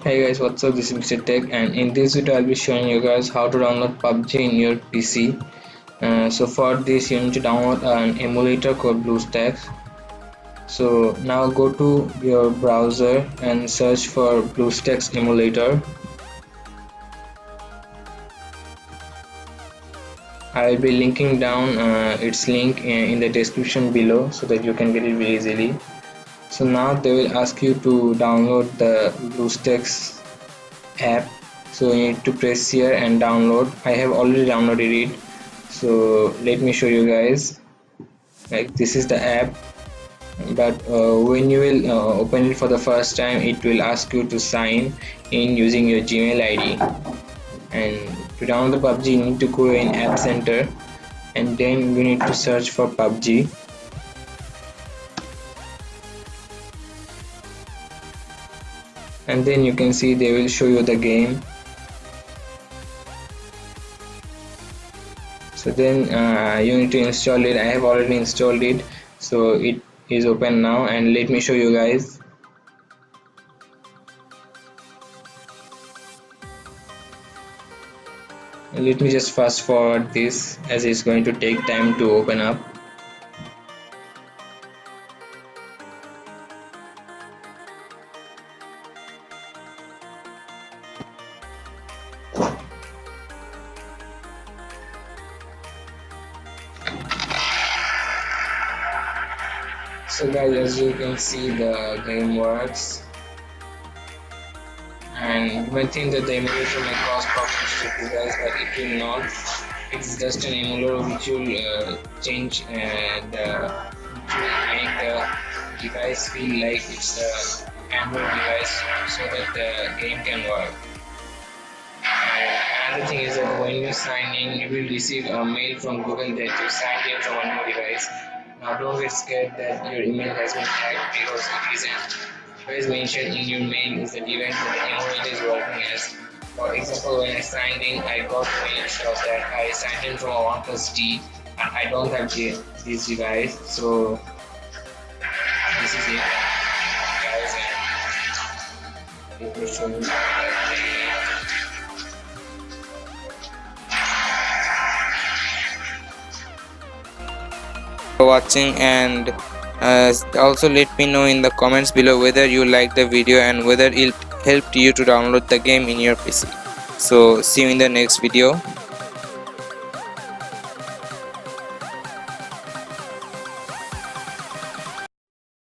Hey guys, what's up? This is Mr. Tech, and in this video I'll be showing you guys how to download PUBG in your PC. So for this you need to download an emulator called BlueStacks. So now go to your browser and search for BlueStacks emulator. I will be linking down its link in the description below so that you can get it very easily. So now they will ask you to download the BlueStacks app, so you need to press here and download. I have already downloaded it, so let me show you guys. Like, this is the app, but when you will open it for the first time, it will ask you to sign in using your Gmail ID. And to download the PUBG, you need to go in App Center, and then you need to search for PUBG. And then you can see they will show you the game. So then you need to install it. I have already installed it, so it is open now, and let me show you guys. Let me just fast forward this, as it's going to take time to open up. So guys, as you can see, the game works, and you might think that the emulator may cause problems to you guys, but it will not. It's just an emulator which will change which will make the device feel like it's an Android device so that the game can work. Another thing is that when you sign in, you will receive a mail from Google that you signed in from a new device. Now don't get scared that your email has been hacked, because it isn't. What is mentioned in your mail is the device that the emulator is working as. For example, when I signed in, I got mail shows that I signed in from a OnePlus T, and I don't have this device. So this is it, guys. And let me show you. For watching, and also let me know in the comments below whether you liked the video and whether it helped you to download the game in your PC. So see you in the next video.